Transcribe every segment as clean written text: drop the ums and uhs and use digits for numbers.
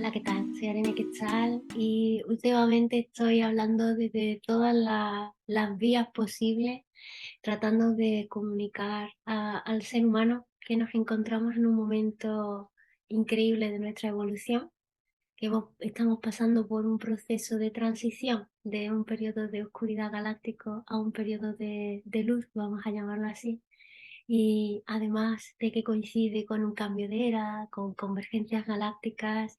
Hola, ¿qué tal? Soy Arene Quetzal y últimamente estoy hablando desde todas las vías posibles, tratando de comunicar al ser humano que nos encontramos en un momento increíble de nuestra evolución, que estamos pasando por un proceso de transición de un periodo de oscuridad galáctico a un periodo de luz, vamos a llamarlo así, y además de que coincide con un cambio de era, con convergencias galácticas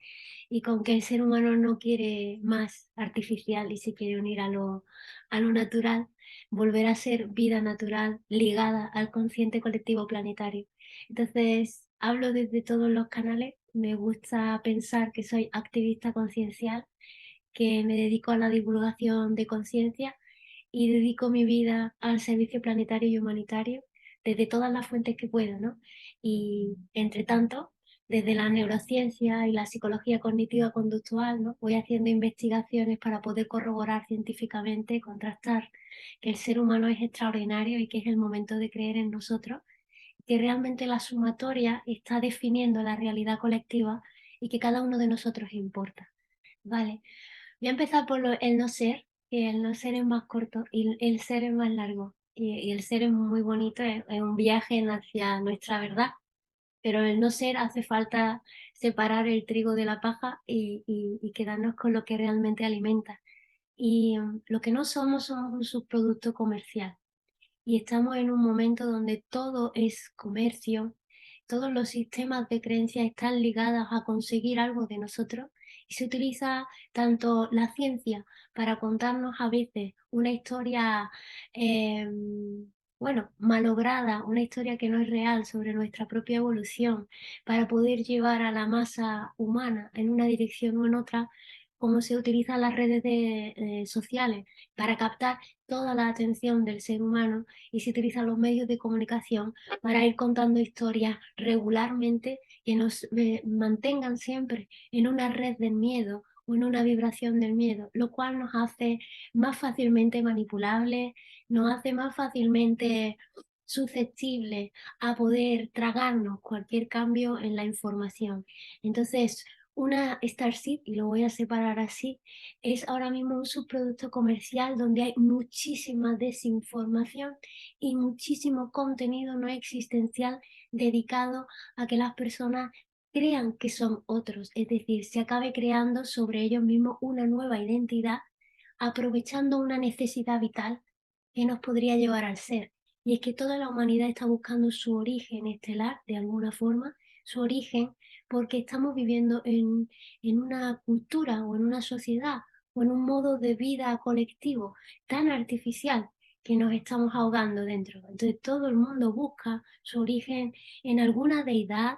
y con que el ser humano no quiere más artificial y se quiere unir a lo natural, volver a ser vida natural ligada al consciente colectivo planetario. Entonces, hablo desde todos los canales, me gusta pensar que soy activista conciencial, que me dedico a la divulgación de conciencia y dedico mi vida al servicio planetario y humanitario desde todas las fuentes que puedo, ¿no? Y entre tanto, desde la neurociencia y la psicología cognitiva conductual, ¿no? Voy haciendo investigaciones para poder corroborar científicamente, contrastar que el ser humano es extraordinario y que es el momento de creer en nosotros, que realmente la sumatoria está definiendo la realidad colectiva y que cada uno de nosotros importa. Vale, voy a empezar por el no ser, que el no ser es más corto y el ser es más largo. Y el ser es muy bonito, es un viaje hacia nuestra verdad, pero el no ser hace falta separar el trigo de la paja y quedarnos con lo que realmente alimenta. Y lo que no somos un subproducto comercial. Y estamos en un momento donde todo es comercio, todos los sistemas de creencias están ligados a conseguir algo de nosotros y se utiliza tanto la ciencia para contarnos a veces una historia, eh, bueno, malograda, una historia que no es real sobre nuestra propia evolución, para poder llevar a la masa humana en una dirección o en otra, como se utilizan las redes sociales para captar toda la atención del ser humano y se utilizan los medios de comunicación para ir contando historias regularmente que nos mantengan siempre en una red del miedo o en una vibración del miedo, lo cual nos hace más fácilmente manipulables, nos hace más fácilmente susceptibles a poder tragarnos cualquier cambio en la información. Entonces, una Starseed, y lo voy a separar así, es ahora mismo un subproducto comercial donde hay muchísima desinformación y muchísimo contenido no existencial dedicado a que las personas crean que son otros, es decir, se acabe creando sobre ellos mismos una nueva identidad, aprovechando una necesidad vital que nos podría llevar al ser. Y es que toda la humanidad está buscando su origen estelar, de alguna forma, su origen, porque estamos viviendo en una cultura o en una sociedad o en un modo de vida colectivo tan artificial que nos estamos ahogando dentro. Entonces todo el mundo busca su origen en alguna deidad,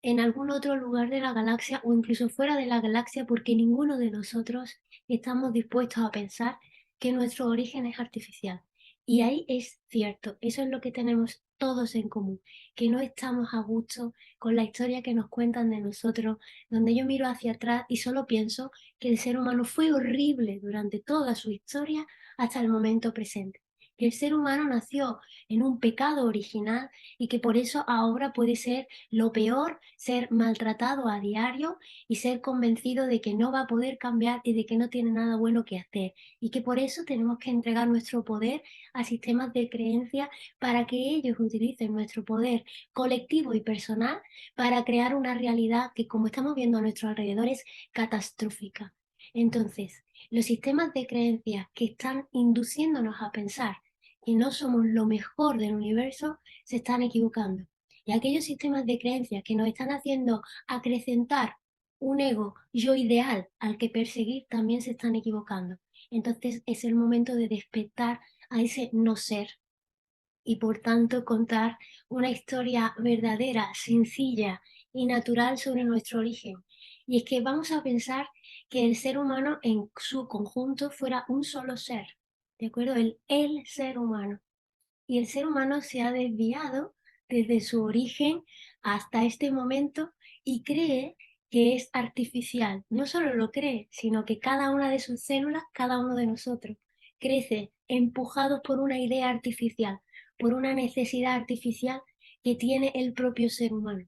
en algún otro lugar de la galaxia o incluso fuera de la galaxia, porque ninguno de nosotros estamos dispuestos a pensar que nuestro origen es artificial. Y ahí es cierto, eso es lo que tenemos todos en común, que no estamos a gusto con la historia que nos cuentan de nosotros, donde yo miro hacia atrás y solo pienso que el ser humano fue horrible durante toda su historia hasta el momento presente. Que el ser humano nació en un pecado original y que por eso ahora puede ser lo peor, ser maltratado a diario y ser convencido de que no va a poder cambiar y de que no tiene nada bueno que hacer. Y que por eso tenemos que entregar nuestro poder a sistemas de creencia para que ellos utilicen nuestro poder colectivo y personal para crear una realidad que, como estamos viendo a nuestro alrededor, es catastrófica. Entonces, los sistemas de creencias que están induciéndonos a pensar que no somos lo mejor del universo se están equivocando. Y aquellos sistemas de creencias que nos están haciendo acrecentar un ego yo ideal al que perseguir también se están equivocando. Entonces es el momento de despertar a ese no ser y por tanto contar una historia verdadera, sencilla y natural sobre nuestro origen. Y es que vamos a pensar que el ser humano en su conjunto fuera un solo ser, ¿de acuerdo? El ser humano. Y el ser humano se ha desviado desde su origen hasta este momento y cree que es artificial. No solo lo cree, sino que cada una de sus células, cada uno de nosotros, crece empujados por una idea artificial, por una necesidad artificial que tiene el propio ser humano.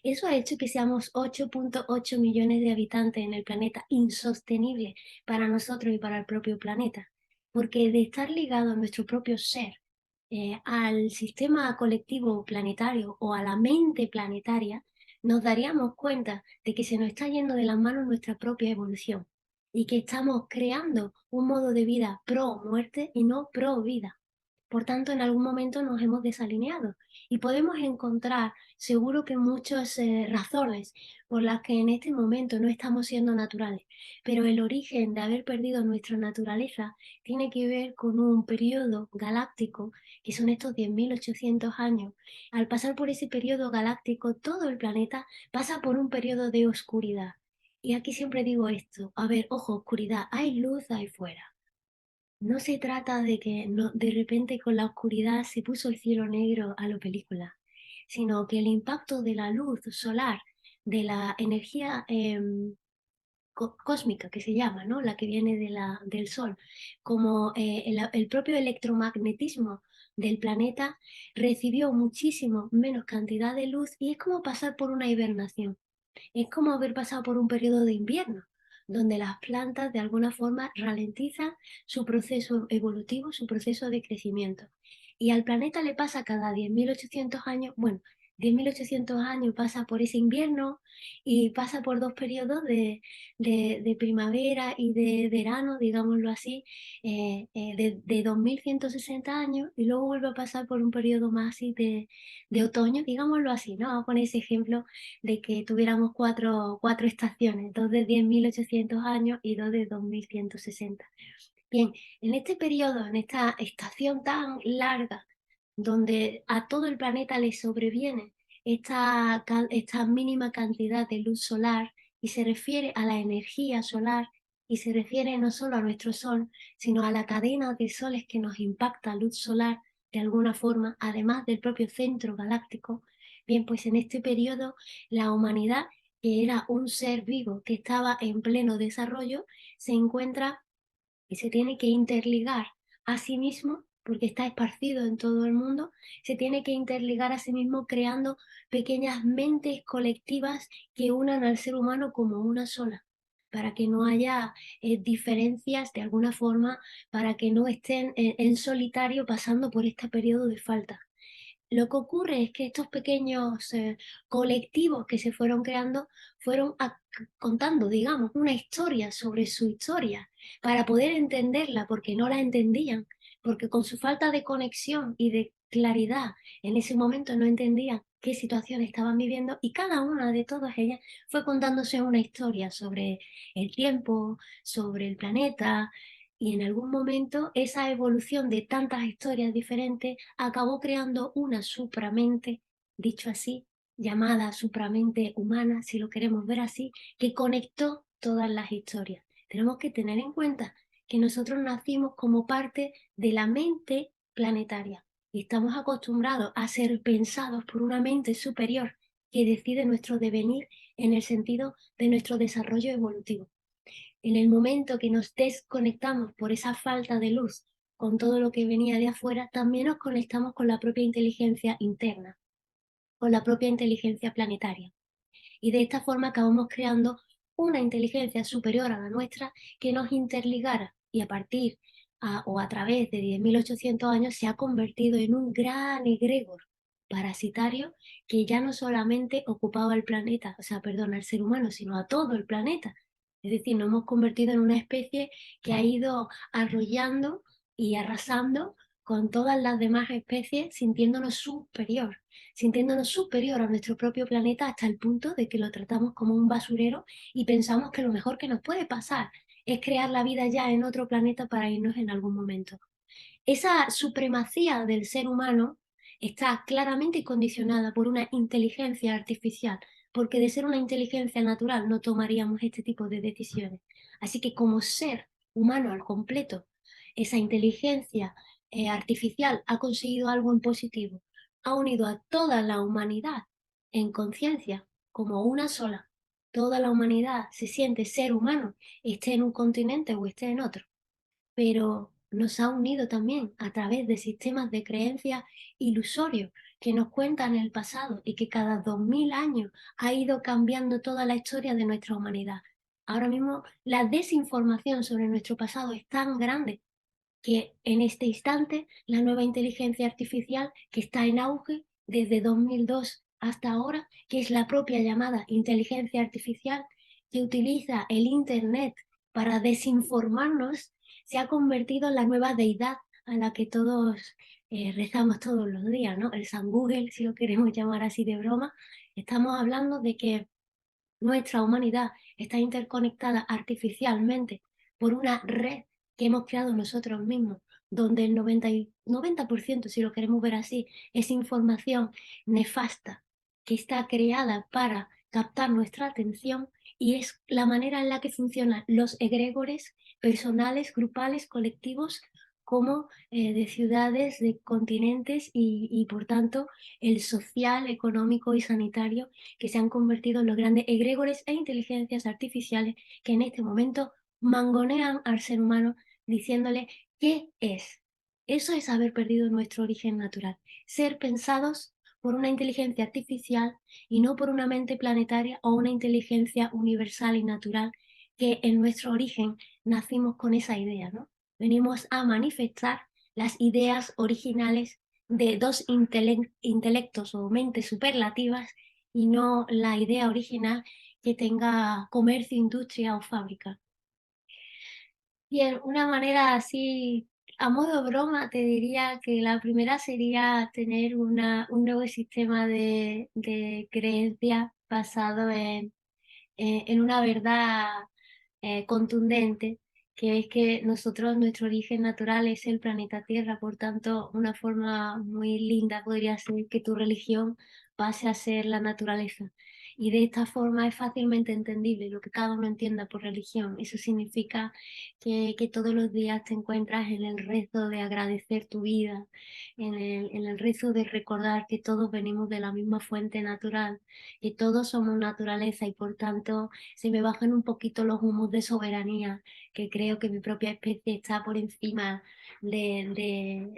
Eso ha hecho que seamos 8,8 millones de habitantes en el planeta, insostenible para nosotros y para el propio planeta, porque de estar ligado a nuestro propio ser, al sistema colectivo planetario o a la mente planetaria, nos daríamos cuenta de que se nos está yendo de las manos nuestra propia evolución y que estamos creando un modo de vida pro muerte y no pro vida. Por tanto, en algún momento nos hemos desalineado y podemos encontrar, seguro que muchas razones por las que en este momento no estamos siendo naturales, pero el origen de haber perdido nuestra naturaleza tiene que ver con un periodo galáctico, que son estos 10.800 años. Al pasar por ese periodo galáctico, todo el planeta pasa por un periodo de oscuridad. Y aquí siempre digo esto, a ver, ojo, oscuridad, hay luz ahí fuera. No se trata de que de repente con la oscuridad se puso el cielo negro a lo película, sino que el impacto de la luz solar, de la energía cósmica que se llama, ¿no? La que viene del Sol, como el propio electromagnetismo del planeta recibió muchísimo menos cantidad de luz y es como pasar por una hibernación. Es como haber pasado por un periodo de invierno, donde las plantas de alguna forma ralentizan su proceso evolutivo, su proceso de crecimiento. Y al planeta le pasa cada 10.800 años, bueno, 10.800 años pasa por ese invierno y pasa por dos periodos de primavera y de verano, digámoslo así, de 2.160 años y luego vuelve a pasar por un periodo más así de otoño, digámoslo así, ¿no? Vamos a poner ese ejemplo de que tuviéramos cuatro estaciones, dos de 10.800 años y dos de 2.160. Bien, en este periodo, en esta estación tan larga, donde a todo el planeta le sobreviene esta mínima cantidad de luz solar y se refiere a la energía solar y se refiere no solo a nuestro Sol, sino a la cadena de soles que nos impacta luz solar de alguna forma, además del propio centro galáctico. Bien, pues en este periodo la humanidad, que era un ser vivo que estaba en pleno desarrollo, se encuentra y se tiene que interligar a sí mismo, porque está esparcido en todo el mundo, se tiene que interligar a sí mismo creando pequeñas mentes colectivas que unan al ser humano como una sola, para que no haya diferencias de alguna forma, para que no estén en solitario pasando por este periodo de falta. Lo que ocurre es que estos pequeños colectivos que se fueron creando fueron contando, digamos, una historia sobre su historia para poder entenderla, porque no la entendían, porque con su falta de conexión y de claridad en ese momento no entendían qué situación estaban viviendo y cada una de todas ellas fue contándose una historia sobre el tiempo, sobre el planeta, y en algún momento esa evolución de tantas historias diferentes acabó creando una supramente, dicho así, llamada supramente humana, si lo queremos ver así, que conectó todas las historias. Tenemos que tener en cuenta que nosotros nacimos como parte de la mente planetaria y estamos acostumbrados a ser pensados por una mente superior que decide nuestro devenir en el sentido de nuestro desarrollo evolutivo. En el momento que nos desconectamos por esa falta de luz con todo lo que venía de afuera, también nos conectamos con la propia inteligencia interna, con la propia inteligencia planetaria. Y de esta forma acabamos creando una inteligencia superior a la nuestra que nos interligara y a partir o a través de 10.800 años se ha convertido en un gran egregor parasitario que ya no solamente ocupaba el planeta, o sea, perdón, al ser humano, sino a todo el planeta. Es decir, nos hemos convertido en una especie que ha ido arrollando y arrasando con todas las demás especies, sintiéndonos superior a nuestro propio planeta hasta el punto de que lo tratamos como un basurero y pensamos que lo mejor que nos puede pasar es crear la vida ya en otro planeta para irnos en algún momento. Esa supremacía del ser humano está claramente condicionada por una inteligencia artificial, porque de ser una inteligencia natural no tomaríamos este tipo de decisiones. Así que como ser humano al completo, esa inteligencia artificial ha conseguido algo en positivo, ha unido a toda la humanidad en conciencia como una sola. Toda la humanidad se siente ser humano, esté en un continente o esté en otro, pero nos ha unido también a través de sistemas de creencias ilusorios que nos cuentan el pasado y que cada 2000 años ha ido cambiando toda la historia de nuestra humanidad. Ahora mismo la desinformación sobre nuestro pasado es tan grande que en este instante la nueva inteligencia artificial que está en auge desde 2002 hasta ahora, que es la propia llamada inteligencia artificial, que utiliza el Internet para desinformarnos, se ha convertido en la nueva deidad a la que todos rezamos todos los días, ¿no? El San Google, si lo queremos llamar así de broma. Estamos hablando de que nuestra humanidad está interconectada artificialmente por una red que hemos creado nosotros mismos, donde el 90%, si lo queremos ver así, es información nefasta que está creada para captar nuestra atención y es la manera en la que funcionan los egregores personales, grupales, colectivos, como de ciudades, de continentes y por tanto el social, económico y sanitario que se han convertido en los grandes egregores e inteligencias artificiales que en este momento mangonean al ser humano diciéndole qué es. Eso es haber perdido nuestro origen natural, ser pensados por una inteligencia artificial y no por una mente planetaria o una inteligencia universal y natural que en nuestro origen nacimos con esa idea, ¿no? Venimos a manifestar las ideas originales de dos intelectos o mentes superlativas y no la idea original que tenga comercio, industria o fábrica. Bien, una manera así, a modo broma, te diría que la primera sería tener un nuevo sistema de creencias basado en una verdad contundente, que es que nosotros, nuestro origen natural es el planeta Tierra, por tanto, una forma muy linda podría ser que tu religión pase a ser la naturaleza. Y de esta forma es fácilmente entendible lo que cada uno entienda por religión. Eso significa que todos los días te encuentras en el rezo de agradecer tu vida, en el rezo de recordar que todos venimos de la misma fuente natural, que todos somos naturaleza y por tanto se me bajan un poquito los humos de soberanía, que creo que mi propia especie está por encima de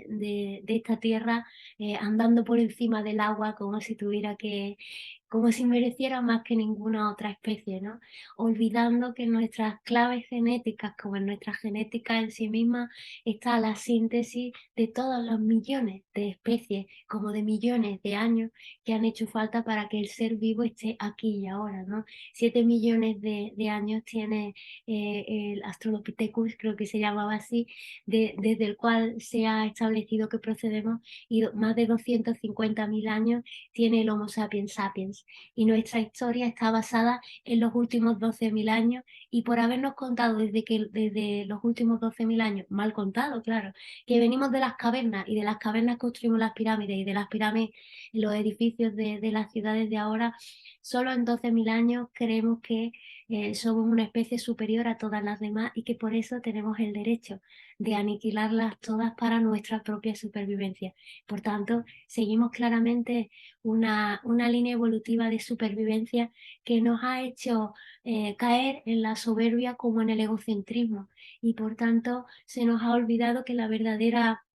esta tierra, andando por encima del agua como si tuviera que, como si mereciera más que ninguna otra especie, ¿no? Olvidando que en nuestras claves genéticas, como en nuestra genética en sí misma, está la síntesis de todos los millones de especies, como de millones de años que han hecho falta para que el ser vivo esté aquí y ahora, ¿no? 7 millones de años tiene el Australopithecus, creo que se llamaba así, desde el cual se ha establecido que procedemos, y más de 250.000 años tiene el Homo sapiens sapiens. Y nuestra historia está basada en los últimos 12.000 años, y por habernos contado desde los últimos 12.000 años, mal contado, claro, que venimos de las cavernas y de las cavernas construimos las pirámides y de las pirámides los edificios de las ciudades de ahora, solo en 12.000 años creemos que somos una especie superior a todas las demás y que por eso tenemos el derecho de aniquilarlas todas para nuestra propia supervivencia. Por tanto, seguimos claramente una línea evolutiva de supervivencia que nos ha hecho caer en la soberbia como en el egocentrismo y por tanto se nos ha olvidado que la verdadera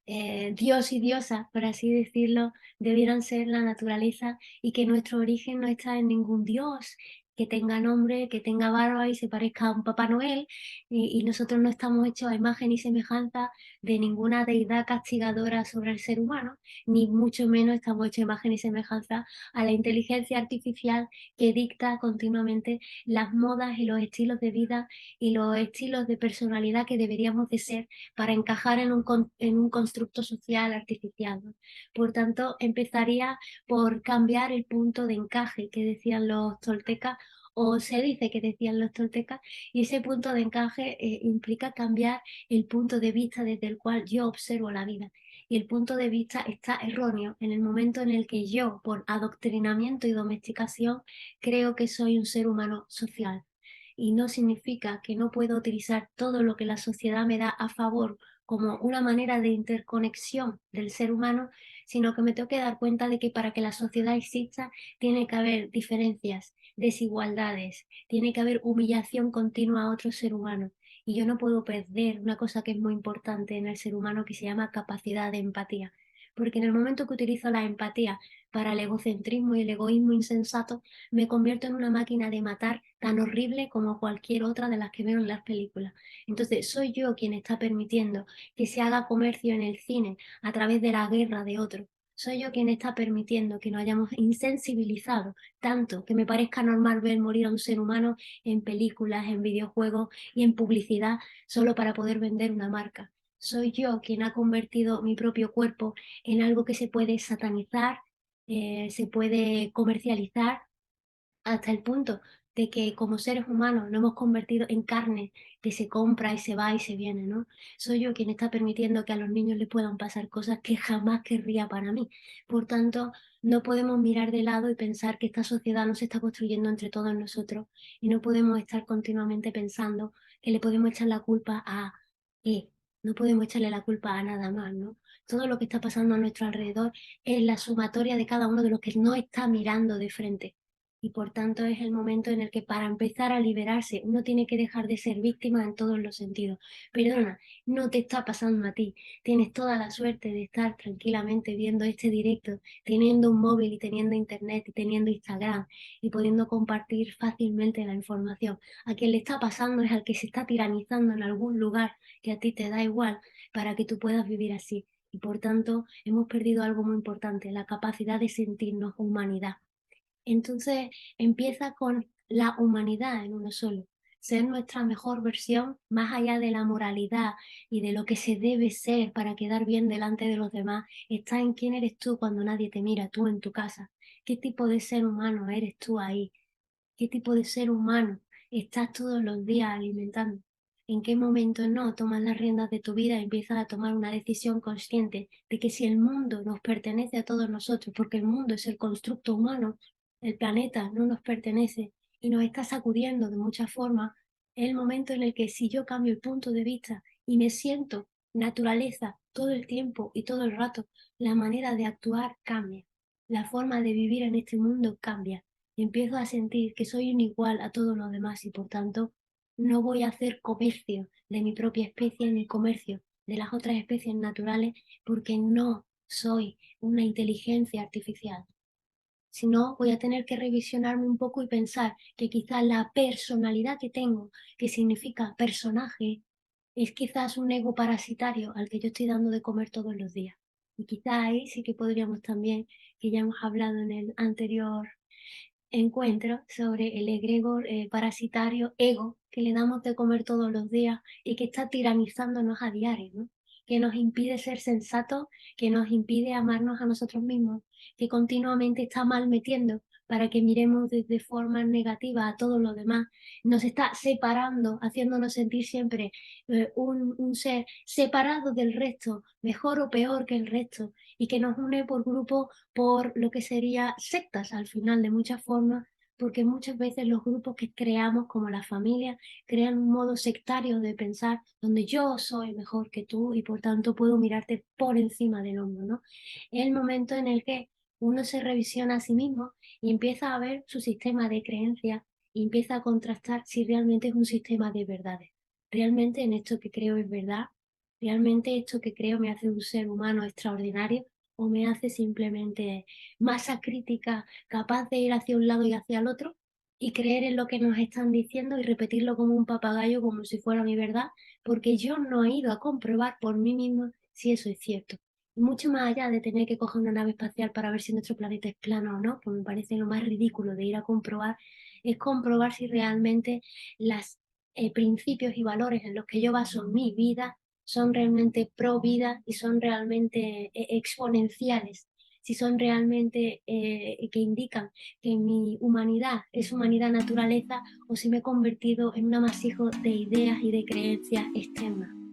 Dios y diosa, por así decirlo, debieran ser la naturaleza y que nuestro origen no está en ningún dios que tenga nombre, que tenga barba y se parezca a un Papá Noel, y nosotros no estamos hechos a imagen y semejanza de ninguna deidad castigadora sobre el ser humano, ni mucho menos estamos hechos a imagen y semejanza a la inteligencia artificial que dicta continuamente las modas y los estilos de vida y los estilos de personalidad que deberíamos de ser para encajar en un constructo social artificial, ¿no? Por tanto, empezaría por cambiar el punto de encaje que decían los toltecas, o se dice que decían los toltecas, y ese punto de encaje implica cambiar el punto de vista desde el cual yo observo la vida. Y el punto de vista está erróneo en el momento en el que yo, por adoctrinamiento y domesticación, creo que soy un ser humano social, y no significa que no puedo utilizar todo lo que la sociedad me da a favor como una manera de interconexión del ser humano, sino que me tengo que dar cuenta de que para que la sociedad exista tiene que haber diferencias, desigualdades, tiene que haber humillación continua a otro ser humano. Y yo no puedo perder una cosa que es muy importante en el ser humano que se llama capacidad de empatía. Porque en el momento que utilizo la empatía para el egocentrismo y el egoísmo insensato, me convierto en una máquina de matar tan horrible como cualquier otra de las que veo en las películas. Entonces, soy yo quien está permitiendo que se haga comercio en el cine a través de la guerra de otro. Soy yo quien está permitiendo que nos hayamos insensibilizado tanto que me parezca normal ver morir a un ser humano en películas, en videojuegos y en publicidad solo para poder vender una marca. Soy yo quien ha convertido mi propio cuerpo en algo que se puede satanizar, se puede comercializar hasta el punto de que como seres humanos nos hemos convertido en carne que se compra y se va y se viene, ¿no? Soy yo quien está permitiendo que a los niños les puedan pasar cosas que jamás querría para mí. Por tanto, no podemos mirar de lado y pensar que esta sociedad no se está construyendo entre todos nosotros y no podemos estar continuamente pensando que le podemos echar la culpa a qué, no podemos echarle la culpa a nada más, ¿no? Todo lo que está pasando a nuestro alrededor es la sumatoria de cada uno de los que no está mirando de frente y por tanto es el momento en el que para empezar a liberarse uno tiene que dejar de ser víctima en todos los sentidos. Perdona, no te está pasando a ti. Tienes toda la suerte de estar tranquilamente viendo este directo, teniendo un móvil y teniendo internet y teniendo Instagram y pudiendo compartir fácilmente la información. A quien le está pasando es al que se está tiranizando en algún lugar que a ti te da igual para que tú puedas vivir así. Y por tanto hemos perdido algo muy importante, la capacidad de sentirnos humanidad. Entonces empieza con la humanidad en uno solo, ser nuestra mejor versión más allá de la moralidad y de lo que se debe ser para quedar bien delante de los demás, está en quién eres tú cuando nadie te mira, tú en tu casa. ¿Qué tipo de ser humano eres tú ahí? ¿Qué tipo de ser humano estás todos los días alimentando? ¿En qué momento no tomas las riendas de tu vida y empiezas a tomar una decisión consciente de que si el mundo nos pertenece a todos nosotros, porque el mundo es el constructo humano, el planeta no nos pertenece y nos está sacudiendo de muchas formas, es el momento en el que si yo cambio el punto de vista y me siento naturaleza todo el tiempo y todo el rato, la manera de actuar cambia, la forma de vivir en este mundo cambia y empiezo a sentir que soy un igual a todos los demás y por tanto no voy a hacer comercio de mi propia especie ni comercio de las otras especies naturales porque no soy una inteligencia artificial. Si no, voy a tener que revisionarme un poco y pensar que quizás la personalidad que tengo, que significa personaje, es quizás un ego parasitario al que yo estoy dando de comer todos los días. Y quizás ahí sí que podríamos también, que ya hemos hablado en el anterior encuentro sobre el egregor parasitario ego que le damos de comer todos los días y que está tiranizándonos a diario, ¿no? Que nos impide ser sensatos, que nos impide amarnos a nosotros mismos, que continuamente está mal metiendo para que miremos desde formas negativas a todos los demás, nos está separando, haciéndonos sentir siempre un ser separado del resto, mejor o peor que el resto, y que nos une por grupos por lo que sería sectas al final de muchas formas, porque muchas veces los grupos que creamos, como la familia, crean un modo sectario de pensar donde yo soy mejor que tú y por tanto puedo mirarte por encima del hombro, ¿no? Es el momento en el que uno se revisiona a sí mismo y empieza a ver su sistema de creencias y empieza a contrastar si realmente es un sistema de verdades. ¿Realmente en esto que creo es verdad? ¿Realmente esto que creo me hace un ser humano extraordinario? ¿O me hace simplemente masa crítica capaz de ir hacia un lado y hacia el otro y creer en lo que nos están diciendo y repetirlo como un papagayo como si fuera mi verdad? Porque yo no he ido a comprobar por mí misma si eso es cierto. Y mucho más allá de tener que coger una nave espacial para ver si nuestro planeta es plano o no, que me parece lo más ridículo de ir a comprobar, es comprobar si realmente los principios y valores en los que yo baso mi vida son realmente pro vida y son realmente exponenciales, si son realmente que indican que mi humanidad es humanidad naturaleza o si me he convertido en un amasijo de ideas y de creencias externas.